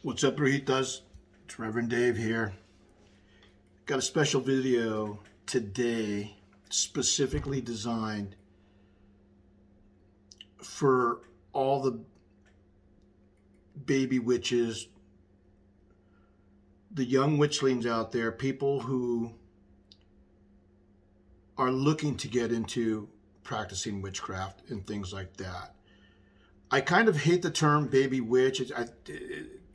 What's up, Brigitas? It's Reverend Dave here. Got a special video today specifically designed for all the baby witches, the young witchlings out there, people who are looking to get into practicing witchcraft and things like that. I kind of hate the term baby witch.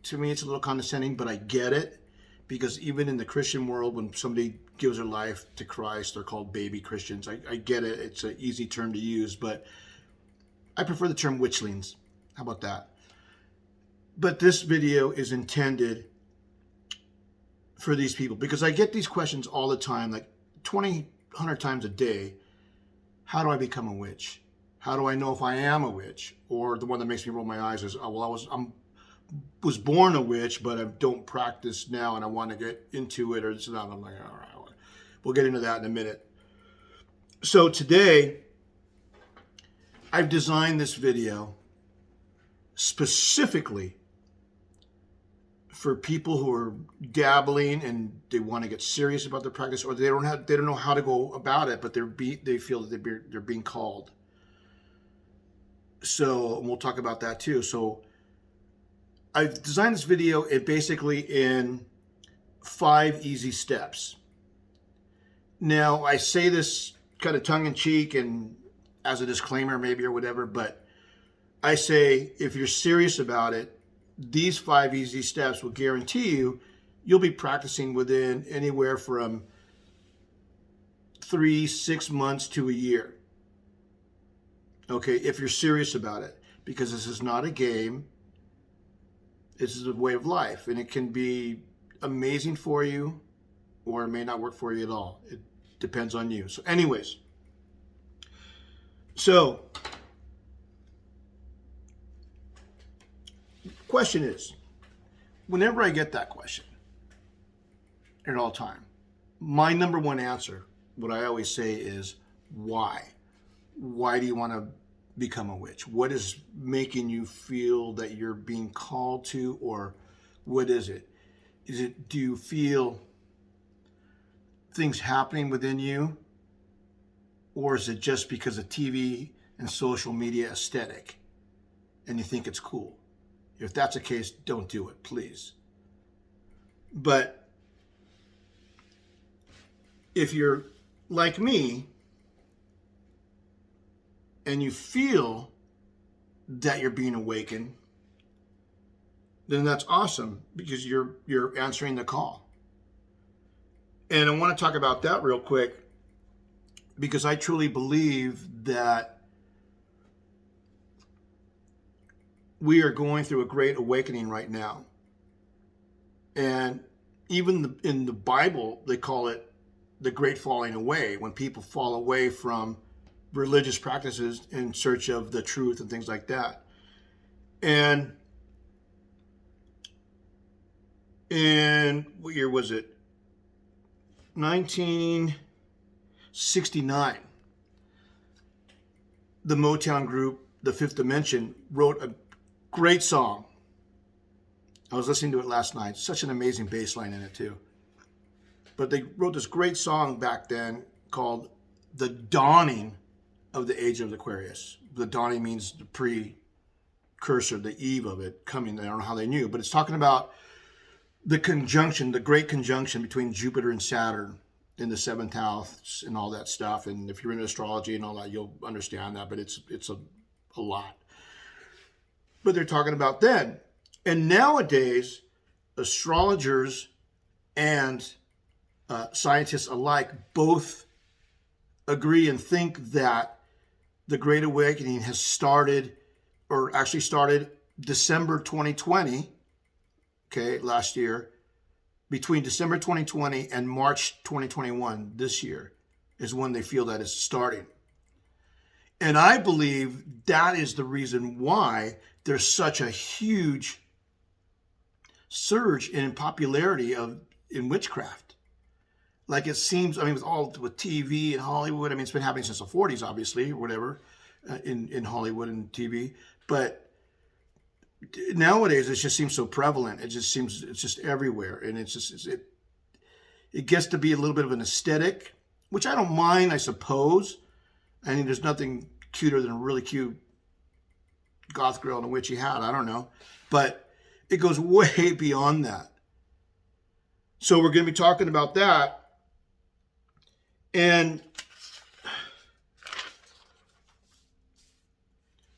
To me, it's a little condescending, but I get it, because even in the Christian world, when somebody gives their life to Christ, they're called baby Christians. I get it. It's an easy term to use, but I prefer the term witchlings. How about that? But this video is intended for these people, because I get these questions all the time, like 100 times a day. How do I become a witch? How do I know if I am a witch? Or the one that makes me roll my eyes is, oh, well, I was born a witch, but I don't practice now, and I want to get into it, or this and that. I'm like, all right, we'll get into that in a minute. So today, I've designed this video specifically for people who are dabbling and they want to get serious about their practice, or they don't know how to go about it, but they feel that they're being called. So we'll talk about that too. So I've designed this video basically in 5 easy steps. Now, I say this kind of tongue-in-cheek and as a disclaimer maybe or whatever, but I say if you're serious about it, these 5 easy steps will guarantee you'll be practicing within anywhere from 3-6 months to a year. Okay, if you're serious about it, because this is not a game. This is a way of life, and it can be amazing for you, or it may not work for you at all. It depends on you. So anyways, question is, whenever I get that question at all time, my number one answer, what I always say is, why? Why do you want to become a witch? What is making you feel that you're being called to, or what is it? Do you feel things happening within you, or is it just because of TV and social media aesthetic and you think it's cool? If that's the case, don't do it, please. But if you're like me and you feel that you're being awakened, then that's awesome, because you're answering the call. And I want to talk about that real quick, because I truly believe that we are going through a great awakening right now. And even in the Bible, they call it the great falling away, when people fall away from religious practices in search of the truth and things like that. And what year was it? 1969. The Motown group, The Fifth Dimension, wrote a great song. I was listening to it last night. Such an amazing bass line in it too. But they wrote this great song back then called The Dawning of the Age of Aquarius. The dawning means the precursor, the eve of it coming. I don't know how they knew, but it's talking about the conjunction, the great conjunction between Jupiter and Saturn in the 7th house and all that stuff. And if you're into astrology and all that, you'll understand that, but it's a lot. But they're talking about then. And nowadays, astrologers and scientists alike both agree and think that the Great Awakening has started, or actually started December 2020, okay, last year. Between December 2020 and March 2021, this year, is when they feel that it's starting. And I believe that is the reason why there's such a huge surge in popularity in witchcraft. Like, it seems, I mean, with TV and Hollywood, I mean, it's been happening since the 40s, obviously, or whatever, in Hollywood and TV. But nowadays it just seems so prevalent. It's just everywhere, and it gets to be a little bit of an aesthetic, which I don't mind, I suppose. I mean, there's nothing cuter than a really cute goth girl in a witchy hat. I don't know, but it goes way beyond that. So we're going to be talking about that, and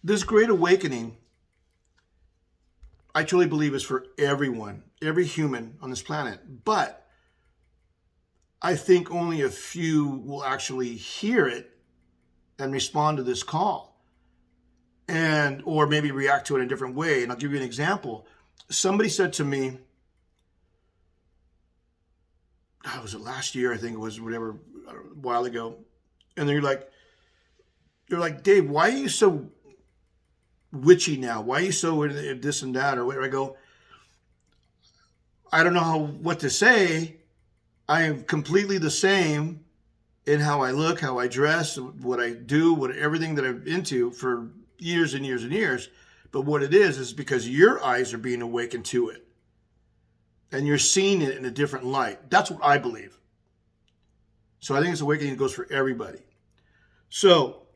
this great awakening, I truly believe, is for everyone, every human on this planet. But I think only a few will actually hear it and respond to this call, and or maybe react to it in a different way. And I'll give you an example. Somebody said to me, was it last year? I think it was, whatever, a while ago. And they're like, Dave, why are you so witchy now? Why are you so this and that or whatever? I go, I don't know what to say. I am completely the same in how I look, how I dress, what I do, everything that I'm into for years and years and years. But what it is because your eyes are being awakened to it. And you're seeing it in a different light. That's what I believe. So I think this awakening goes for everybody. So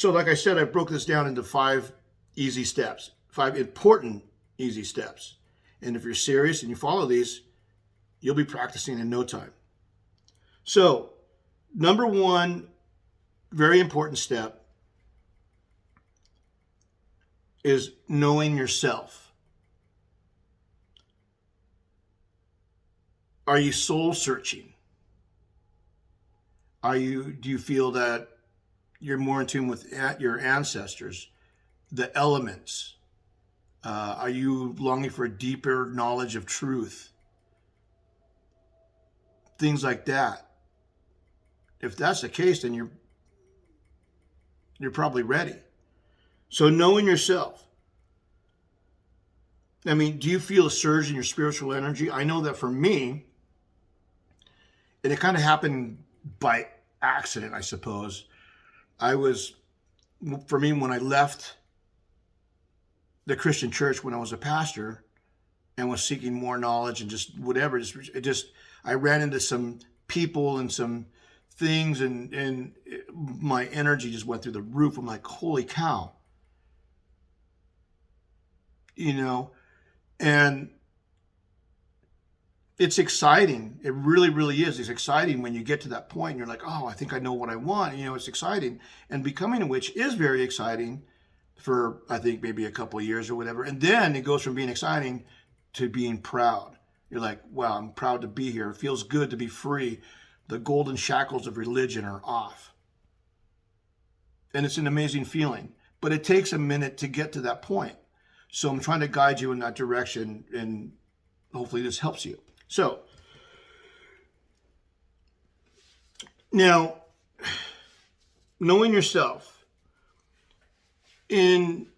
like I said, I broke this down into 5 easy steps, 5 important easy steps. And if you're serious and you follow these, you'll be practicing in no time. So, number 1, very important step is knowing yourself. Are you soul searching? Do you feel that you're more in tune with your ancestors, the elements? Are you longing for a deeper knowledge of truth? Things like that. If that's the case, then you're probably ready. So knowing yourself. I mean, do you feel a surge in your spiritual energy? I know that for me, and it kind of happened by accident, I suppose. For me, when I left the Christian church when I was a pastor and was seeking more knowledge and just whatever, I ran into some people and some things, and my energy just went through the roof. I'm like, holy cow. And it's exciting. It really, really is. It's exciting when you get to that point and you're like, oh, I think I know what I want. It's exciting. And becoming a witch is very exciting for, I think, maybe a couple of years or whatever. And then it goes from being exciting to being proud. You're like, wow, I'm proud to be here. It feels good to be free. The golden shackles of religion are off. And it's an amazing feeling. But it takes a minute to get to that point. So I'm trying to guide you in that direction, and hopefully this helps you. So, now, knowing yourself. In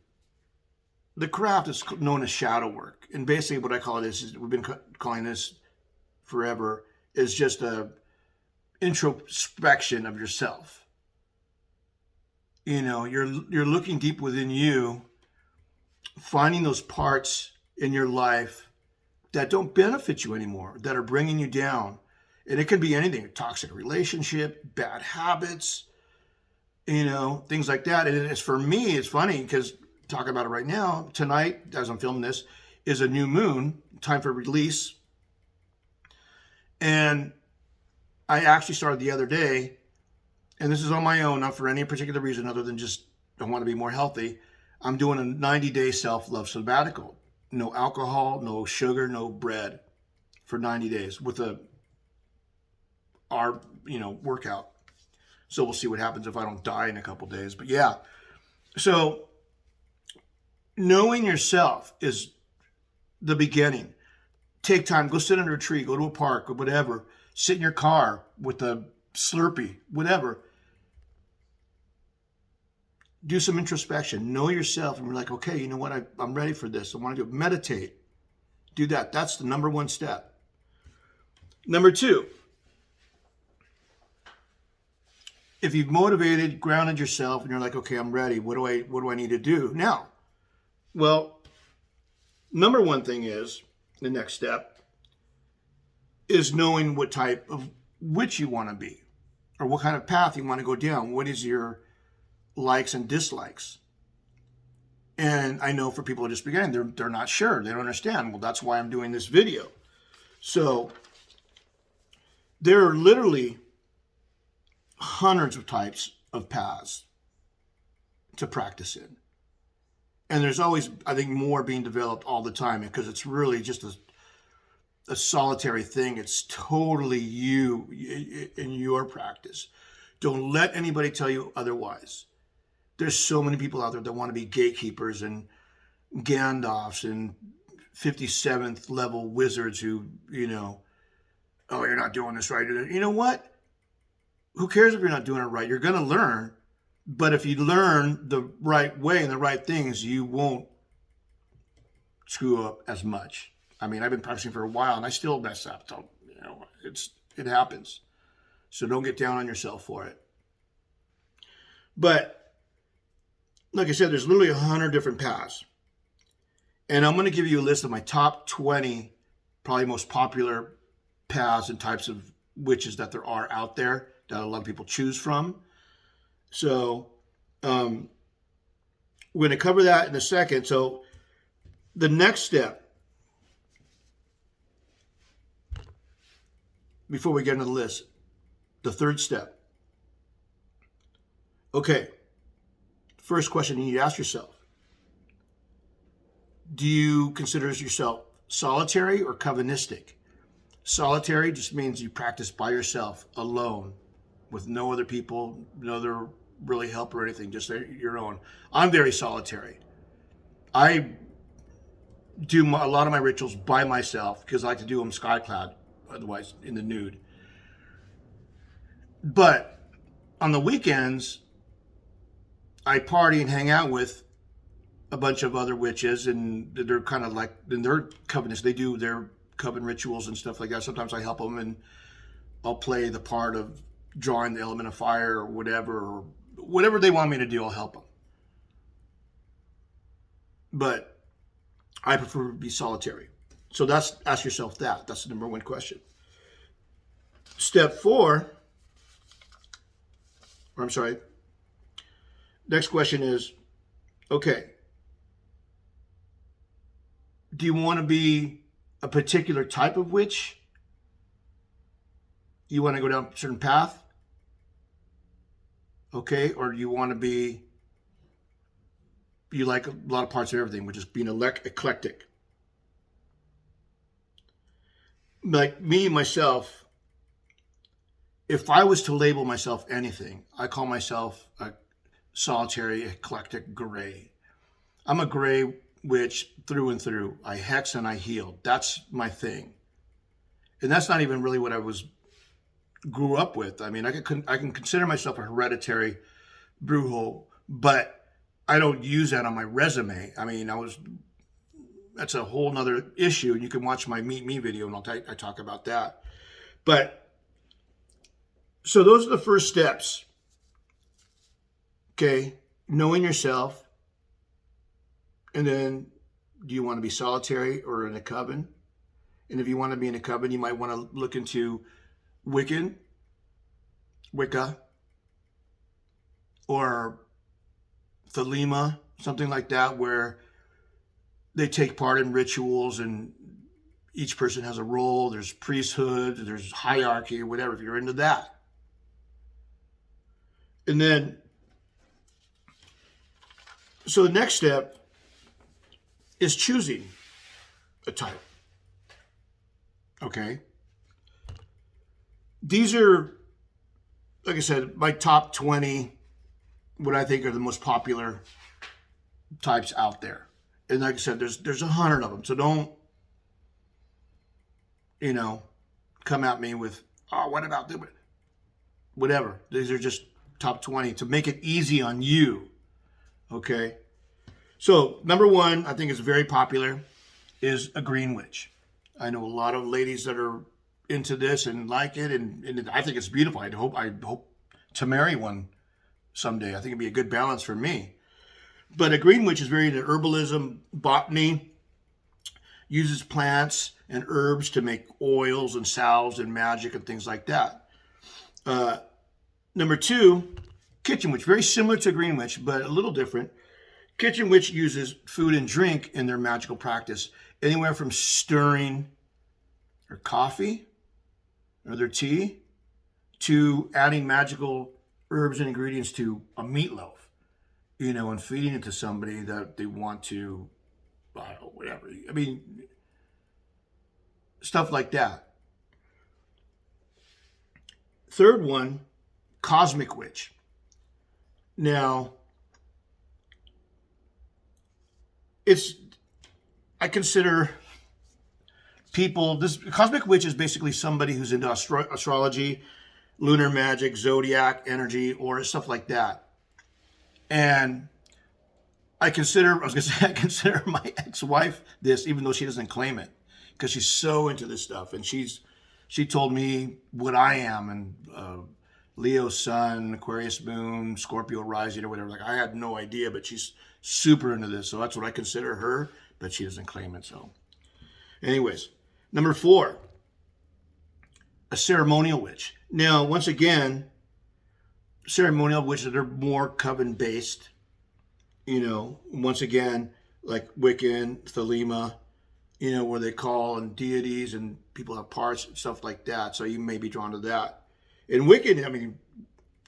the craft, it's known as shadow work. And basically what I call it is we've been calling this forever, is just a introspection of yourself. You're looking deep within you, finding those parts in your life that don't benefit you anymore, that are bringing you down. And it can be anything, a toxic relationship, bad habits, things like that. And it's, for me, it's funny because talking about it right now, tonight, as I'm filming this, is a new moon, time for release. And I actually started the other day, and this is on my own, not for any particular reason other than just I want to be more healthy. I'm doing a 90-day self-love sabbatical. No alcohol, no sugar, no bread for 90 days with our workout. So we'll see what happens if I don't die in a couple days. But yeah, so knowing yourself is the beginning. Take time, go sit under a tree, go to a park or whatever. Sit in your car with a Slurpee, whatever. Do some introspection. Know yourself, and you're like, okay, you know what? I'm ready for this. I want to do it. Meditate. Do that. That's the number 1 step. Number 2, if you've motivated, grounded yourself, and you're like, okay, I'm ready. What do I need to do now? Well, number one thing is the next step is knowing what type of witch you want to be, or what kind of path you want to go down. What is your likes and dislikes? And I know for people just beginning, they're not sure. They don't understand. Well, that's why I'm doing this video. So there are literally hundreds of types of paths to practice in. And there's always, I think, more being developed all the time, because it's really just a solitary thing. It's totally you in your practice. Don't let anybody tell you otherwise. There's so many people out there that want to be gatekeepers and Gandalfs and 57th level wizards who, oh, you're not doing this right. You know what? Who cares if you're not doing it right? You're going to learn. But if you learn the right way and the right things, you won't screw up as much. I mean, I've been practicing for a while and I still mess up. So, it happens. So don't get down on yourself for it. But like I said, there's literally 100 different paths. And I'm going to give you a list of my top 20, probably most popular paths and types of witches that there are out there that a lot of people choose from. So we're going to cover that in a second. So the next step, before we get into the list, the third step. Okay, first question you need to ask yourself. Do you consider yourself solitary or covenistic? Solitary just means you practice by yourself, alone, with no other people, no other really help or anything, just your own. I'm very solitary. I do a lot of my rituals by myself because I like to do them sky-clad, otherwise in the nude. But on the weekends, I party and hang out with a bunch of other witches, and they're kind of like, in their covens, they do their coven rituals and stuff like that. Sometimes I help them, and I'll play the part of drawing the element of fire or whatever they want me to do, I'll help them. But I prefer to be solitary. So ask yourself that. That's the number one question. Step 4, or I'm sorry, next question is, okay, do you want to be a particular type of witch? You want to go down a certain path? Okay, or do you want to be, you like a lot of parts of everything, which is being eclectic. Like me, myself, if I was to label myself anything, I call myself a solitary, eclectic gray. I'm a gray witch through and through. I hex and I heal. That's my thing. And that's not even really what I grew up with. I mean, I can consider myself a hereditary brujo, but I don't use that on my resume. I mean, that's a whole nother issue. You can watch my Meet Me video and I talk about that. But, so those are the first steps. Okay, knowing yourself. And then, do you want to be solitary or in a coven? And if you want to be in a coven, you might want to look into Wicca, or Thelema, something like that, where they take part in rituals and each person has a role. There's priesthood, there's hierarchy, or whatever, if you're into that. And then, so the next step is choosing a type. Okay? These are, like I said, my top 20, what I think are the most popular types out there. And like I said, there's 100 of them. So don't, come at me with, oh, what about this? Whatever. These are just top 20 to make it easy on you. Okay? So number 1, I think is very popular, is a green witch. I know a lot of ladies that are into this and like it, and I think it's beautiful. I hope to marry one someday. I think it'd be a good balance for me. But a green witch is very into herbalism, botany, uses plants and herbs to make oils and salves and magic and things like that. Number 2, kitchen witch, very similar to green witch, but a little different. Kitchen witch uses food and drink in their magical practice, anywhere from stirring their coffee or their tea to adding magical herbs and ingredients to a meatloaf, and feeding it to somebody that they want to, whatever. I mean, stuff like that. Third one, cosmic witch. Now, I consider this cosmic witch is basically somebody who's into astrology, lunar magic, zodiac energy, or stuff like that. And I consider my ex-wife this, even though she doesn't claim it, because she's so into this stuff. And she told me what I am, and Leo sun, Aquarius moon, Scorpio rising, or whatever. Like, I had no idea, but she's super into this. So that's what I consider her, but she doesn't claim it. So anyways, number 4, a ceremonial witch. Now, once again, ceremonial witches are more coven based, once again, like Wiccan, Thelema, where they call on deities and people have parts and stuff like that. So you may be drawn to that. And Wiccan,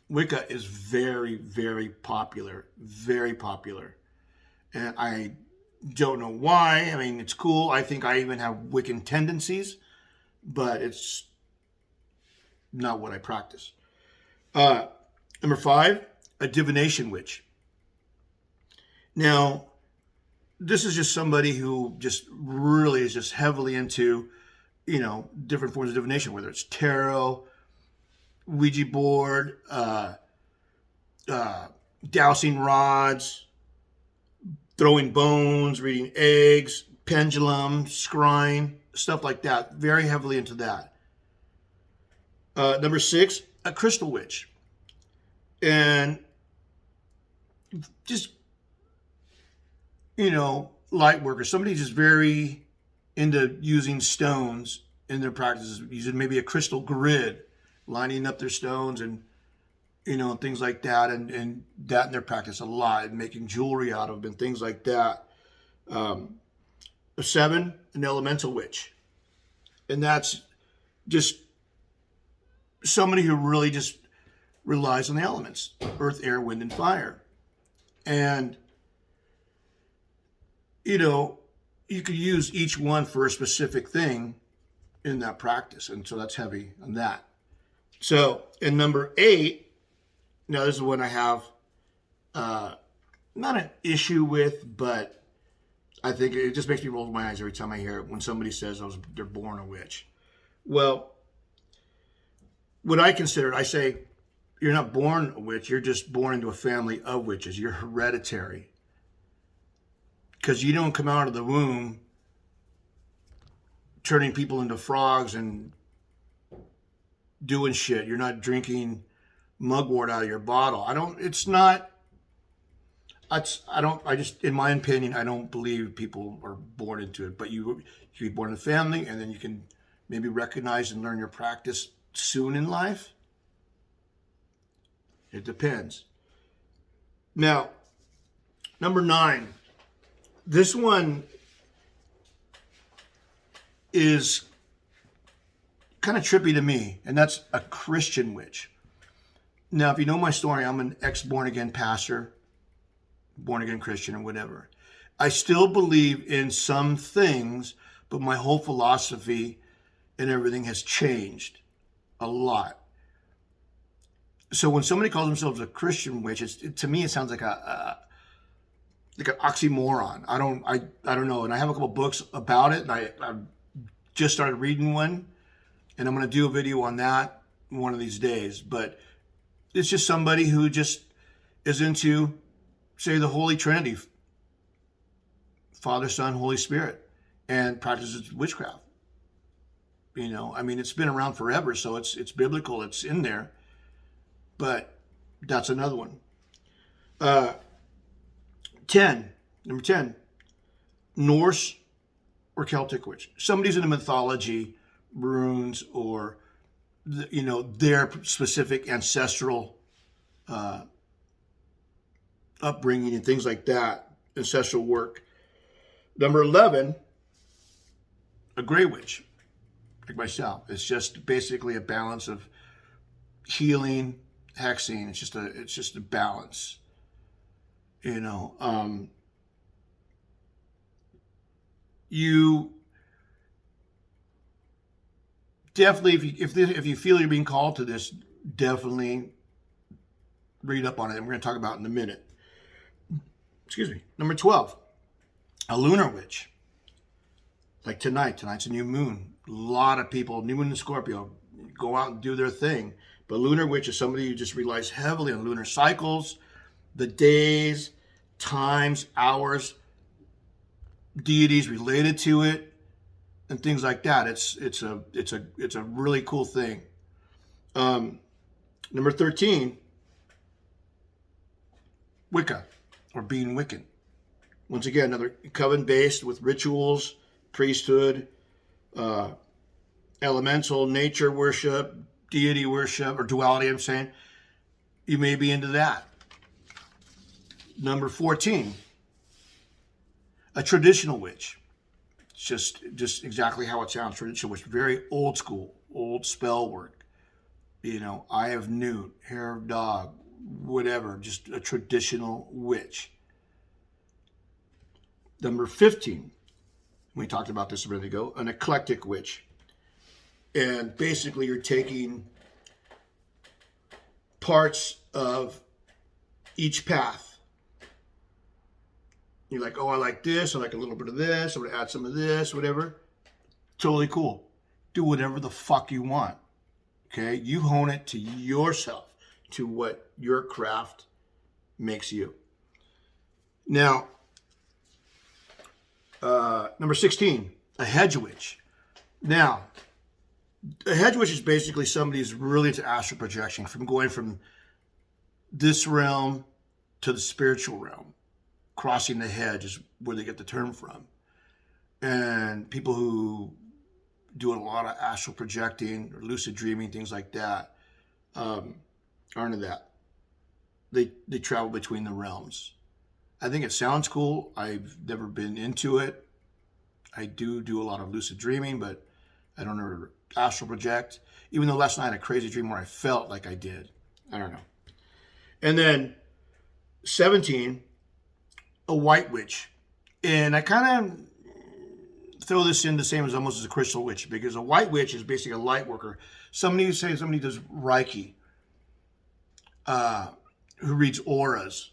Wicca is very, very popular, very popular. And I don't know why. It's cool. I think I even have Wiccan tendencies, but it's not what I practice. Number 5, a divination witch. Now, this is just somebody who just really is just heavily into, different forms of divination, whether it's tarot, Ouija board, dowsing rods, throwing bones, reading eggs, pendulum, scrying, stuff like that. Very heavily into that. Number 6, a crystal witch. And just, light workers. Somebody's just very into using stones in their practices, using maybe a crystal grid, lining up their stones and, things like that, and that in their practice a lot, and making jewelry out of them and things like that. A 7, an elemental witch. And that's just somebody who really just relies on the elements, earth, air, wind, and fire. And, you could use each one for a specific thing in that practice. And so that's heavy on that. So in number 8, now this is one I have not an issue with, but I think it just makes me roll my eyes every time I hear it when somebody says they're born a witch. Well, what I consider, I say, you're not born a witch, you're just born into a family of witches. You're hereditary. Because you don't come out of the womb turning people into frogs and doing shit. You're not drinking mugwort out of your bottle. In my opinion, I don't believe people are born into it. But you can be born in a family, and then you can maybe recognize and learn your practice soon in life. It depends. Now, number 9. This one is kind of trippy to me, and that's a Christian witch. Now, if you know my story, I'm an ex-born-again pastor, born-again Christian, or whatever. I still believe in some things, but my whole philosophy and everything has changed a lot. So when somebody calls themselves a Christian witch, to me it sounds like an oxymoron. I don't know. And I have a couple books about it, and I just started reading one, and I'm going to do a video on that one of these days. But it's just somebody who just is into, say, the Holy Trinity, Father, Son, Holy Spirit, and practices witchcraft. It's been around forever, so it's biblical, it's in there. But That's another one. Uh, 10. Number 10. Norse or Celtic witch. Somebody's in the mythology, runes, or their specific ancestral upbringing and things like that, ancestral work. Number 11, a gray witch, like myself. It's just basically a balance of healing, hexing. It's just a balance. You definitely, if you feel you're being called to this, definitely read up on it. And we're going to talk about it in a minute. Excuse me. Number 12, a lunar witch. Like tonight's a new moon. A lot of people, new moon in Scorpio, go out and do their thing. But lunar witch is somebody who just relies heavily on lunar cycles, the days, times, hours, deities related to it, and things like that. It's a really cool thing. Number 13, Wicca, or being Wiccan. Once again, another coven based with rituals, priesthood, elemental nature worship, deity worship, or duality, I'm saying. You may be into that. Number 14, a traditional witch. It's just exactly how it sounds. Traditional witch, very old school, old spell work. Eye of newt, hair of dog, whatever, just a traditional witch. Number 15, we talked about this a minute ago, an eclectic witch. And basically you're taking parts of each path. You're like, oh, I like this, I like a little bit of this, I'm going to add some of this, whatever. Totally cool. Do whatever the fuck you want. Okay? You hone it to yourself, to what your craft makes you. Now, number 16, a hedge witch. Now, a hedge witch is basically somebody who's really into astral projection, from going from this realm to the spiritual realm. Crossing the hedge is where they get the term from. And people who do a lot of astral projecting or lucid dreaming, things like that, aren't into that. They travel between the realms. I think it sounds cool. I've never been into it. I do a lot of lucid dreaming, but I don't ever astral project. Even though last night I had a crazy dream where I felt like I did. I don't know. And then 17, a white witch. And I kind of throw this in the same as almost as a crystal witch, because a white witch is basically a light worker. Somebody does Reiki, who reads auras,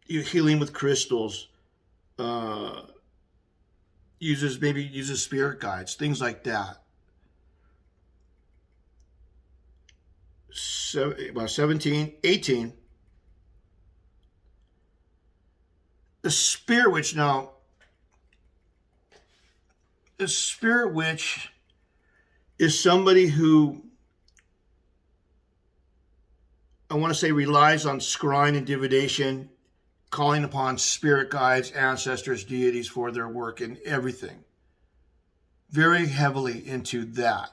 healing with crystals, uses spirit guides, things like that. So, about 17, 18. The spirit witch. Now, the spirit witch is somebody who, I want to say, relies on scrying and divination, calling upon spirit guides, ancestors, deities for their work and everything. Very heavily into that.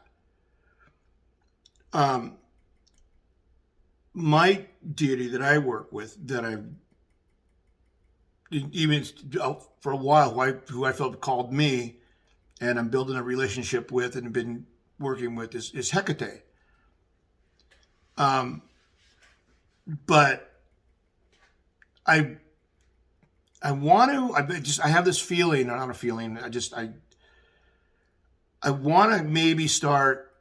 My deity that I work with, that I've even for a while, who I felt called me, and I'm building a relationship with and been working with, is Hecate. But I want to, I have this feeling, or not a feeling, I want to maybe start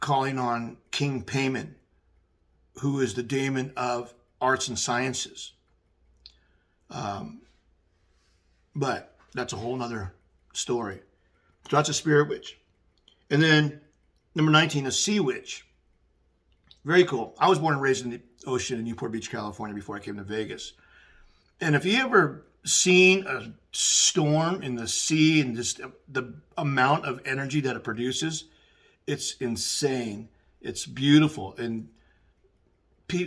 calling on King Pagan, who is the daemon of arts and sciences. But that's a whole nother story. So that's a spirit witch. And then number 19, a sea witch. Very cool. I was born and raised in the ocean in Newport Beach, California, before I came to Vegas. And if you ever seen a storm in the sea and just the amount of energy that it produces, it's insane. It's beautiful. And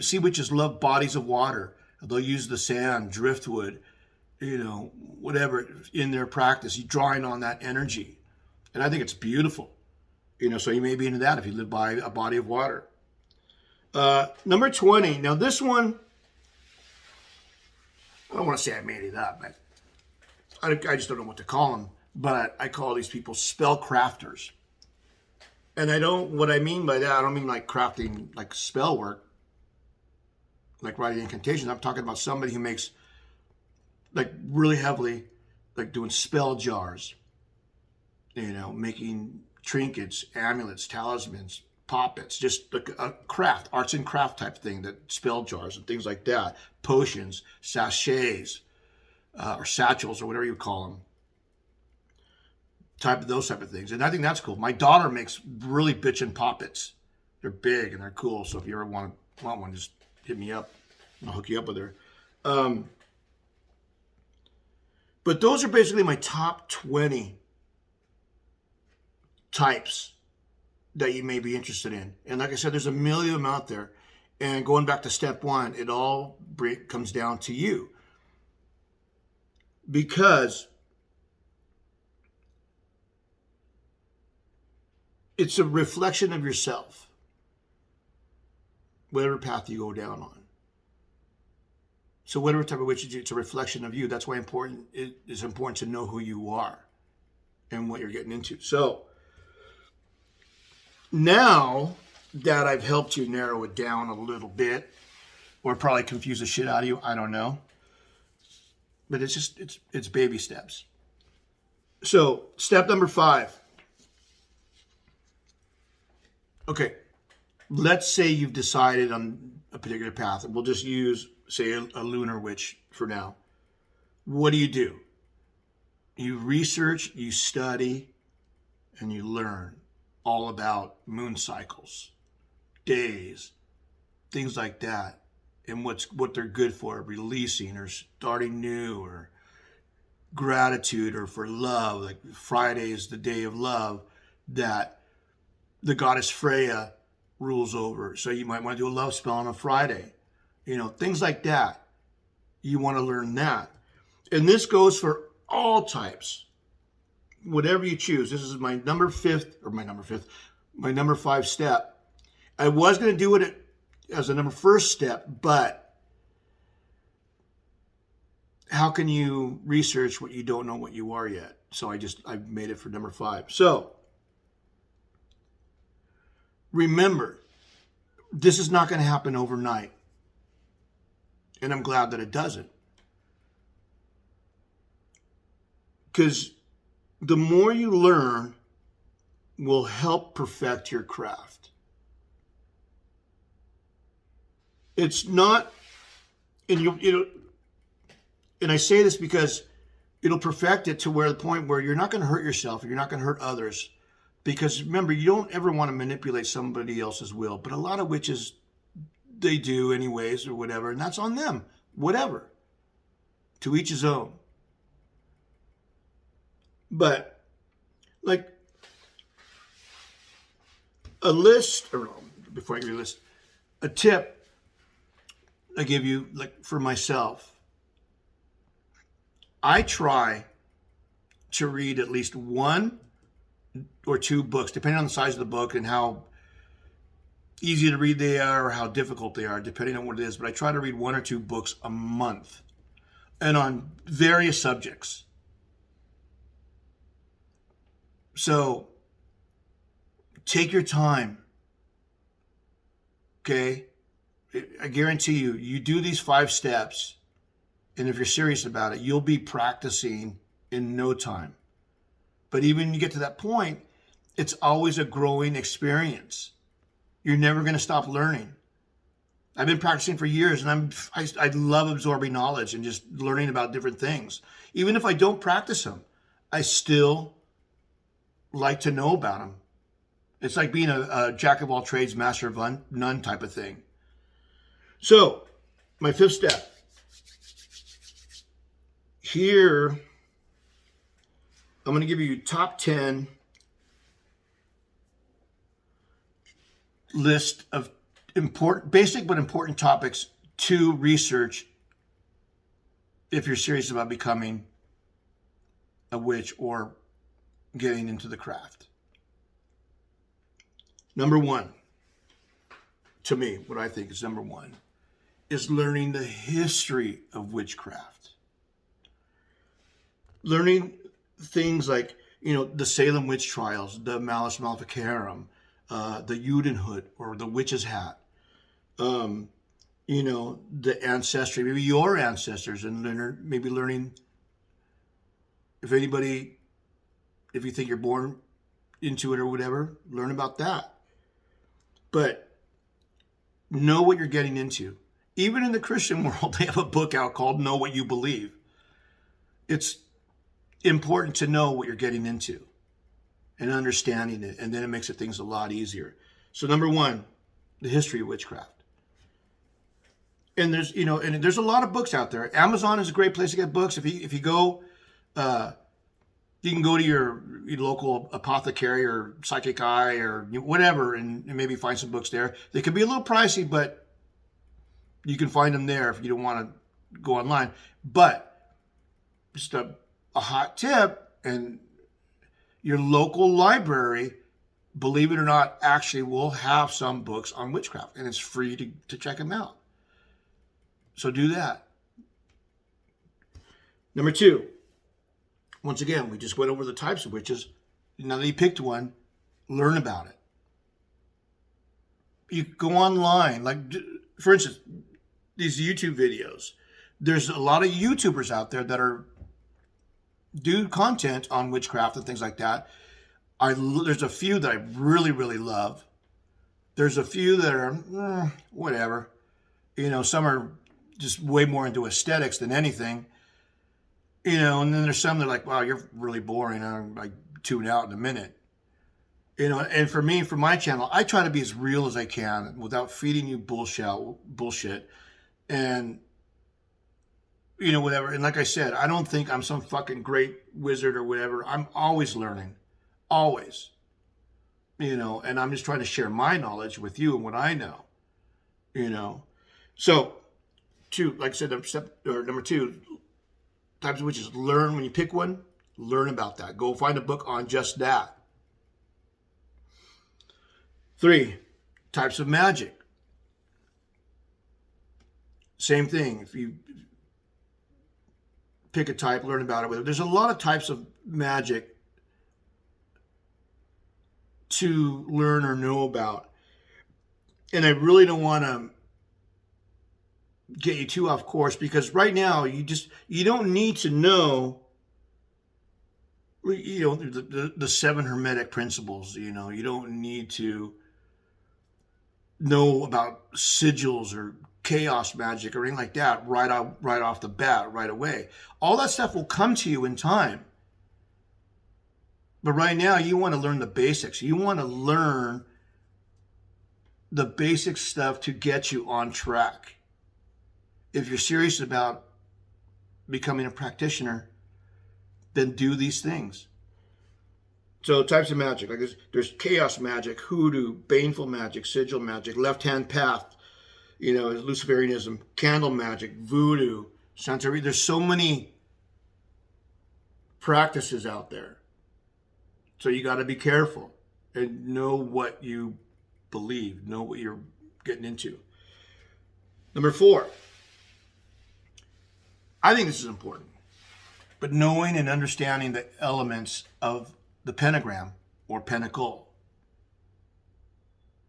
sea witches love bodies of water. They'll use the sand, driftwood, whatever in their practice, drawing on that energy. And I think it's beautiful. So you may be into that if you live by a body of water. Number 20. Now this one, I don't want to say I made it up, but I just don't know what to call them. But I call these people spell crafters. And what I mean by that, I don't mean like crafting like spell work, like writing incantations. I'm talking about somebody who makes like really heavily, like doing spell jars, making trinkets, amulets, talismans, poppets, just like a craft, arts and craft type thing, that spell jars and things like that, potions, sachets, or satchels or whatever you call them. Those type of things. And I think that's cool. My daughter makes really bitchin' poppets. They're big and they're cool. So if you ever want one, just hit me up. I'll hook you up with her. But those are basically my top 20 types that you may be interested in. And like I said, there's a million of them out there. And going back to step 1, it all comes down to you. Because it's a reflection of yourself, whatever path you go down on. So whatever type of witch you do, it's a reflection of you. That's why it is important to know who you are and what you're getting into. So now that I've helped you narrow it down a little bit, or probably confuse the shit out of you, I don't know. But it's baby steps. So step number 5. Okay, let's say you've decided on a particular path, and we'll just use, say, a lunar witch for now. What do? You research, you study, and you learn all about moon cycles, days, things like that, and what they're good for, releasing or starting new, or gratitude, or for love. Like Friday is the day of love that the goddess Freya rules over. So you might want to do a love spell on a Friday. Things like that. You want to learn that. And this goes for all types. Whatever you choose. This is my number 5 step. I was going to do it as a number 1st step, but how can you research what you don't know what you are yet? So I made it for number 5. So remember, this is not going to happen overnight. And I'm glad that it doesn't. Because the more you learn will help perfect your craft. It's not, and I say this because it'll perfect it to the point where you're not going to hurt yourself, you're not going to hurt others. Because remember, you don't ever want to manipulate somebody else's will. But a lot of witches, they do anyways or whatever. And that's on them. Whatever. To each his own. But, like, before I give you a list, a tip I give you, like, for myself. I try to read at least 1 or 2 books, depending on the size of the book and how easy to read they are or how difficult they are, depending on what it is. But I try to read 1 or 2 books a month, and on various subjects. So take your time. Okay? I guarantee you do these 5 steps, and if you're serious about it, you'll be practicing in no time. But even when you get to that point, it's always a growing experience. You're never going to stop learning. I've been practicing for years, and I love absorbing knowledge and just learning about different things. Even if I don't practice them, I still like to know about them. It's like being a jack of all trades, master of none type of thing. So, my 5th step. Here, I'm going to give you top 10 list of basic but important topics to research if you're serious about becoming a witch or getting into the craft. Number one, to me, what I think is number one, is learning the history of witchcraft. Learning things like, the Salem witch trials, the Malus Maleficarum, the Judenhood or the witch's hat, the ancestry, maybe your ancestors, and maybe learning, if you think you're born into it or whatever, learn about that. But know what you're getting into. Even in the Christian world, they have a book out called Know What You Believe. It's important to know what you're getting into and understanding it, and then it makes things a lot easier. So number one, the history of witchcraft. And there's a lot of books out there. Amazon is a great place to get books. If you go, you can go to your local apothecary or psychic eye or whatever, and maybe find some books there. They could be a little pricey, but you can find them there if you don't want to go online. But just a hot tip, and your local library, believe it or not, actually will have some books on witchcraft, and it's free to check them out. So do that. Number two, once again, we just went over the types of witches. Now that you picked one, learn about it. You go online, like, for instance, these YouTube videos. There's a lot of YouTubers out there that do content on witchcraft and things like that. There's a few that I really, really love. There's a few that are whatever. Some are just way more into aesthetics than anything. And then there's some that are like, wow, you're really boring. I tune out in a minute. And for me, for my channel, I try to be as real as I can without feeding you bullshit. And, whatever. And like I said, I don't think I'm some fucking great wizard or whatever. I'm always learning. Always. And I'm just trying to share my knowledge with you and what I know. So, like I said, number two, types of witches. Learn, when you pick one, learn about that. Go find a book on just that. 3, types of magic. Same thing. If you pick a type, learn about it. There's a lot of types of magic to learn or know about. And I really don't want to get you too off course, because right now you don't need to know the 7 hermetic principles. You don't need to know about sigils or chaos magic or anything like that right off the bat, right away. All that stuff will come to you in time. But right now, you want to learn the basics. You want to learn the basic stuff to get you on track. If you're serious about becoming a practitioner, then do these things. So types of magic, like there's chaos magic, hoodoo, baneful magic, sigil magic, left-hand path, Luciferianism, candle magic, voodoo, Santeria. There's so many practices out there. So you got to be careful and know what you believe, know what you're getting into. Number 4, I think this is important, but knowing and understanding the elements of the pentagram or pentacle.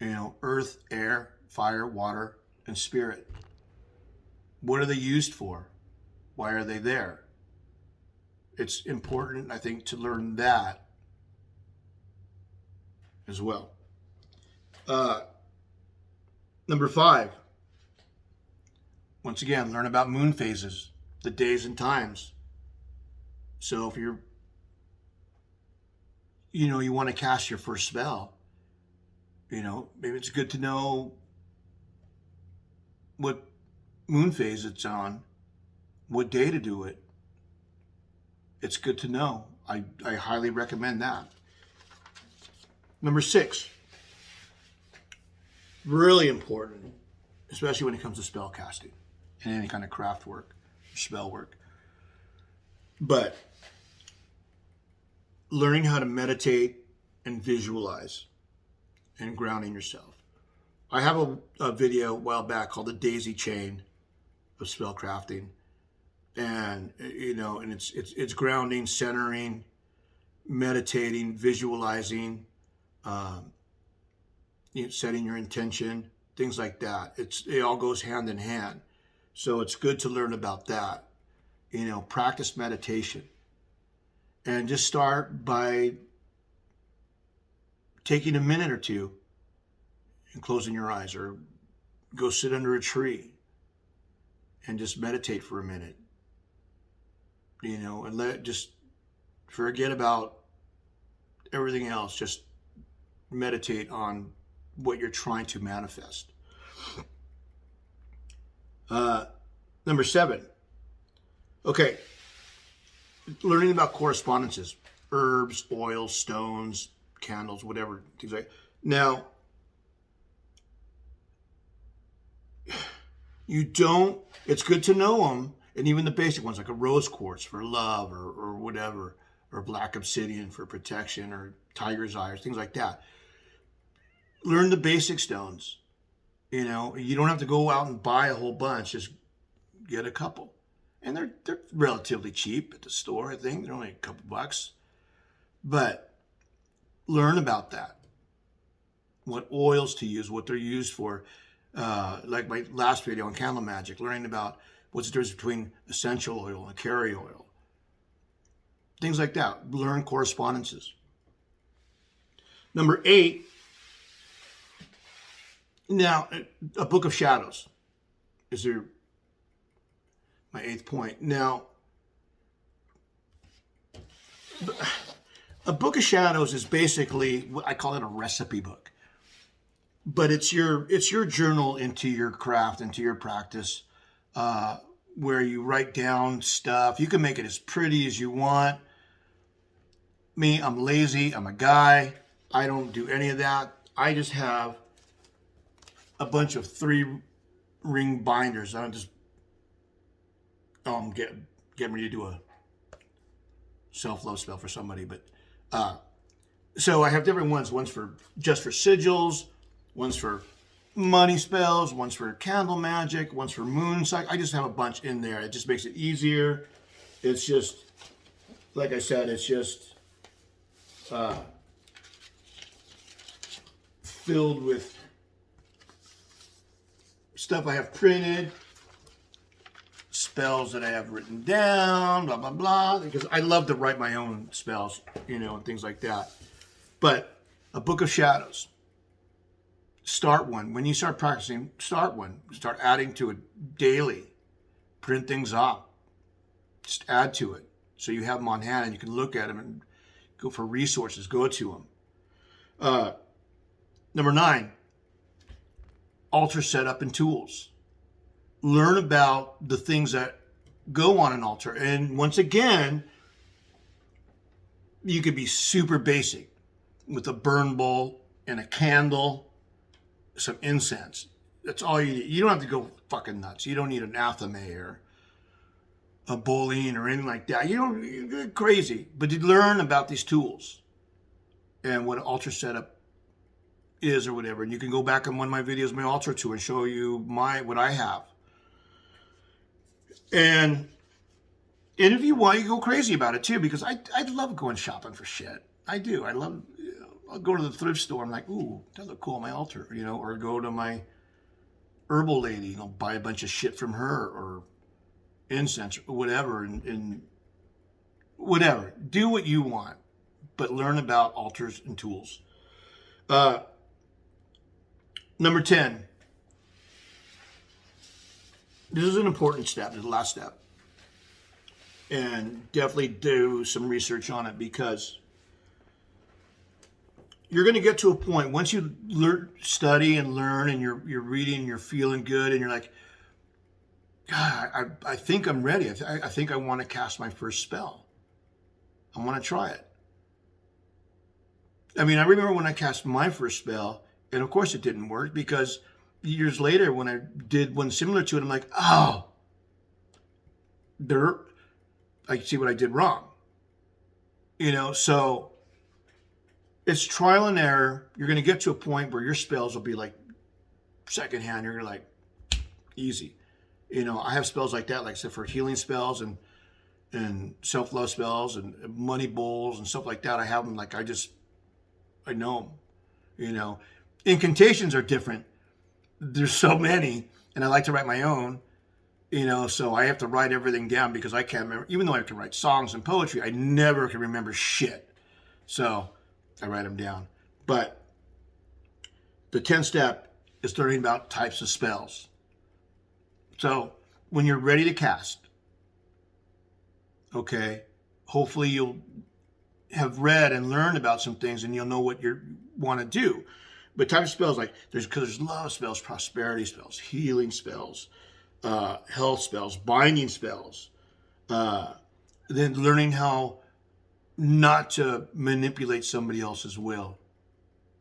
Earth, air, fire, water, and spirit. What are they used for? Why are they there? It's important, I think, to learn that as well. Number 5, once again, learn about moon phases, the days and times. So if you want to cast your first spell, maybe it's good to know what moon phase it's on, what day to do it. It's good to know. I highly recommend that. Number 6, Really important, especially when it comes to spell casting and any kind of craft work, spell work. But learning how to meditate and visualize and grounding yourself. I have a video a while back called the Daisy Chain of spell crafting, and and it's grounding, centering, meditating, visualizing, setting your intention, things like that. It all goes hand in hand. So it's good to learn about that. Practice meditation, and just start by taking a minute or two and closing your eyes, or go sit under a tree and just meditate for a minute, and just forget about everything else. Just meditate on what you're trying to manifest. Number 7. Okay. Learning about correspondences, herbs, oils, stones, candles, whatever, things like that. Now, it's good to know them, and even the basic ones like a rose quartz for love, or whatever, or black obsidian for protection, or tiger's eye, or things like that. Learn the basic stones. You don't have to go out and buy a whole bunch. Just get a couple. And they're relatively cheap at the store, I think. They're only a couple bucks. But learn about that. What oils to use, what they're used for. Like my last video on candle magic, learning about what's the difference between essential oil and carry oil. Things like that. Learn correspondences. Number 8. Now, a book of shadows is my 8th point. Now, a book of shadows is basically, I call it a recipe book, but it's your journal into your craft, into your practice, where you write down stuff. You can make it as pretty as you want. Me, I'm lazy. I'm a guy. I don't do any of that. I just have a bunch of 3-ring binders. I don't just getting ready to do a self-love spell for somebody, but so I have different ones. One's just for sigils, one's for money spells, one's for candle magic, one's for moon cycle. I just have a bunch in there. It just makes it easier. It's just, like I said, it's just filled with stuff I have printed, spells that I have written down, blah, blah, blah, because I love to write my own spells, and things like that. But a book of shadows, start one. When you start practicing, start one. Start adding to it daily. Print things off. Just add to it. So you have them on hand and you can look at them and go for resources, go to them. Number 9, altar setup and tools. Learn about the things that go on an altar. And once again, you could be super basic with a burn bowl and a candle, some incense. That's all you need. You don't have to go fucking nuts. You don't need an athame or a bowline or anything like that. You go crazy. But you learn about these tools and what an altar setup is or whatever. And you can go back on one of my videos, my altar tour, and show you what I have. And if you want, you go crazy about it too, because I love going shopping for shit. I do. I love, I'll go to the thrift store. I'm like, ooh, that look cool on my altar, or go to my herbal lady, buy a bunch of shit from her, or incense or whatever, and whatever. Do what you want, but learn about altars and tools. Number 10. This is an important step, the last step. And definitely do some research on it, because you're going to get to a point, once you study and learn, and you're reading, and you're feeling good, and you're like, God, I think I'm ready. I think I want to cast my first spell. I want to try it. I mean, I remember when I cast my first spell, And of course it didn't work, because years later when I did one similar to it, I'm like, oh, I see what I did wrong. So it's trial and error. You're going to get to a point where your spells will be like secondhand. You're like, easy. I have spells like that, like I said, for healing spells and self-love spells and money bowls and stuff like that. I have them like I know them. Incantations are different. There's so many, and I like to write my own. So I have to write everything down because I can't remember. Even though I have to write songs and poetry, I never can remember shit. So I write them down. But the 10th step is learning about types of spells. So when you're ready to cast, okay, hopefully you'll have read and learned about some things and you'll know what you want to do. But types of spells, like there's love spells, prosperity spells, healing spells, health spells, binding spells, then learning how not to manipulate somebody else's will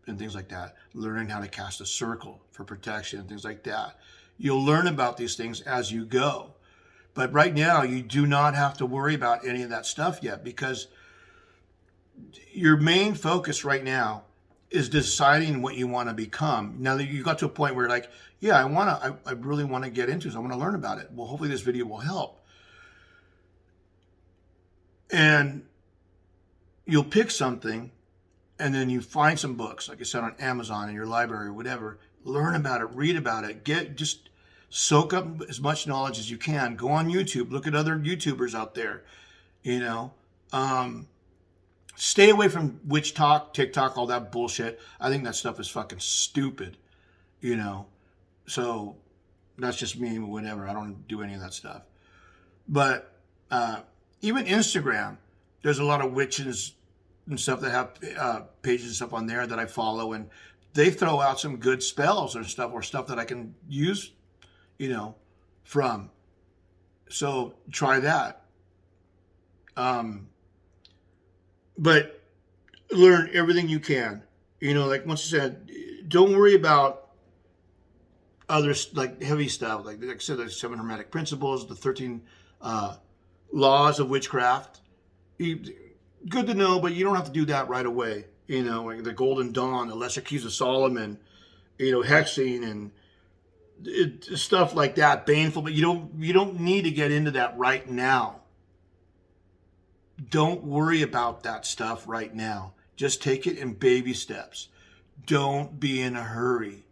and things like that. Learning how to cast a circle for protection and things like that. You'll learn about these things as you go. But right now, you do not have to worry about any of that stuff yet, because your main focus right now is deciding what you want to become. Now that you got to a point where like, yeah, I really want to get into this. I want to learn about it. Well, hopefully this video will help. And you'll pick something, and then you find some books, like I said, on Amazon, in your library or whatever. Learn about it, read about it, just soak up as much knowledge as you can. Go on YouTube, look at other YouTubers out there, Stay away from witch talk, TikTok, all that bullshit. I think that stuff is fucking stupid, So that's just me, whatever. I don't do any of that stuff. But even Instagram, there's a lot of witches and stuff that have pages and stuff on there that I follow, and they throw out some good spells or stuff that I can use, from. So try that. But learn everything you can. Like once I said, don't worry about others, like heavy stuff. Like I said, there's 7 hermetic principles, the 13 laws of witchcraft. Good to know, but you don't have to do that right away. Like the Golden Dawn, the Lesser Keys of Solomon, hexing and stuff like that, baneful. But you don't need to get into that right now. Don't worry about that stuff right now. Just take it in baby steps. Don't be in a hurry.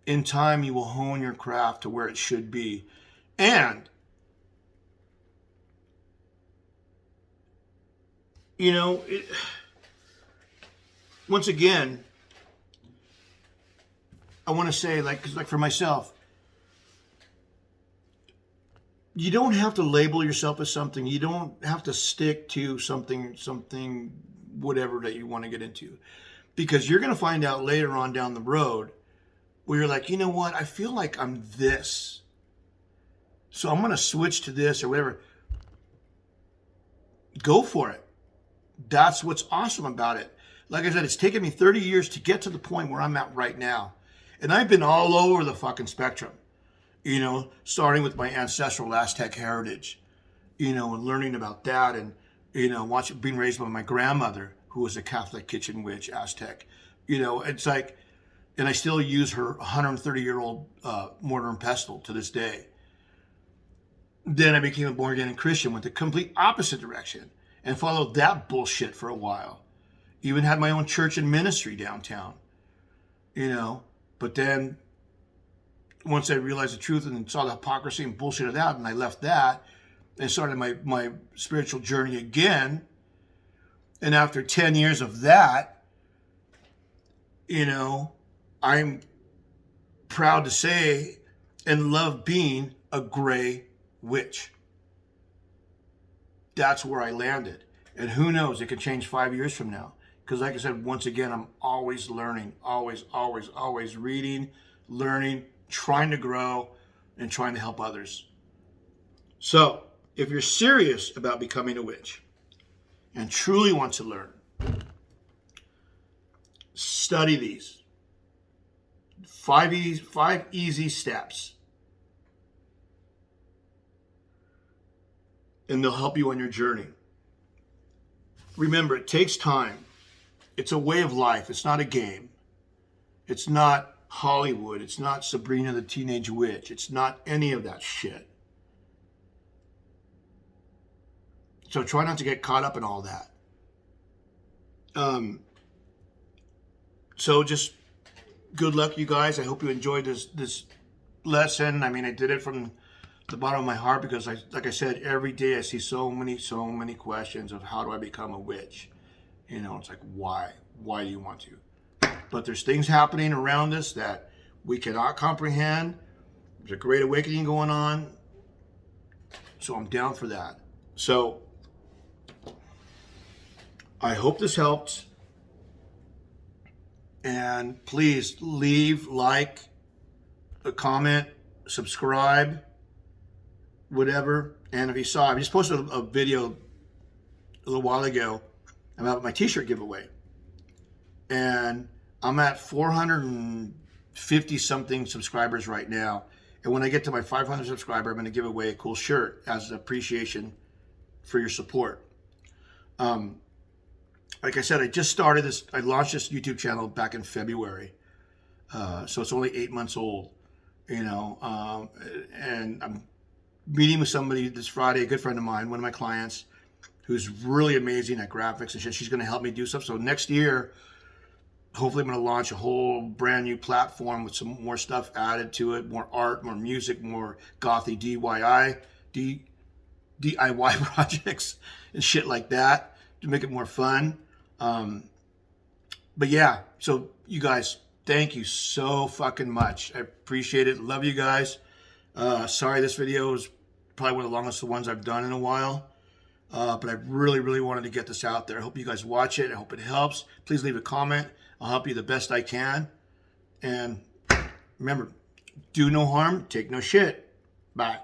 In time, you will hone your craft to where it should be. And, once again, I want to say, like for myself, you don't have to label yourself as something. You don't have to stick to something, whatever that you want to get into. Because you're going to find out later on down the road where you're like, you know what? I feel like I'm this. So I'm going to switch to this or whatever. Go for it. That's what's awesome about it. Like I said, it's taken me 30 years to get to the point where I'm at right now. And I've been all over the fucking spectrum. Starting with my ancestral Aztec heritage, and learning about that, and, being raised by my grandmother, who was a Catholic kitchen witch, Aztec, it's like, and I still use her 130-year-old mortar and pestle to this day. Then I became a born-again Christian, went the complete opposite direction, and followed that bullshit for a while. Even had my own church and ministry downtown, but then once I realized the truth and saw the hypocrisy and bullshit of that, and I left that and started my spiritual journey again. And after 10 years of that, I'm proud to say and love being a gray witch. That's where I landed. And who knows, it could change 5 years from now. Because like I said, once again, I'm always learning, always reading, learning, trying to grow, and trying to help others. So, if you're serious about becoming a witch and truly want to learn, Study these. 5 easy steps. And they'll help you on your journey. Remember, it takes time. It's a way of life. It's not a game. It's not Hollywood. It's not Sabrina the Teenage Witch. It's not any of that shit. So try not to get caught up in all that. So just good luck, you guys. I hope you enjoyed this lesson. I mean, I did it from the bottom of my heart because, like I said, every day I see so many questions of how do I become a witch. You know, it's like, why? Why do you want to? But there's things happening around us that we cannot comprehend. There's a great awakening going on. So I'm down for that. So I hope this helped. And please leave, like, a comment, subscribe, whatever. And if you saw, I just posted a video a little while ago about my t-shirt giveaway. And I'm at 450 something subscribers right now. And when I get to my 500 subscriber, I'm going to give away a cool shirt as an appreciation for your support. Like I said, I just started this. I launched this YouTube channel back in February. So it's only 8 months old, you know. And I'm meeting with somebody this Friday, a good friend of mine, one of my clients, who's really amazing at graphics and shit. She's going to help me do stuff. So next year, hopefully I'm going to launch a whole brand new platform with some more stuff added to it, more art, more music, more gothy DIY projects and shit like that to make it more fun. But yeah, so you guys, thank you so fucking much. I appreciate it. Love you guys. Sorry this video is probably one of the longest ones I've done in a while. But I really wanted to get this out there. I hope you guys watch it. I hope it helps. Please leave a comment. I'll help you the best I can. And remember, do no harm, take no shit. Bye.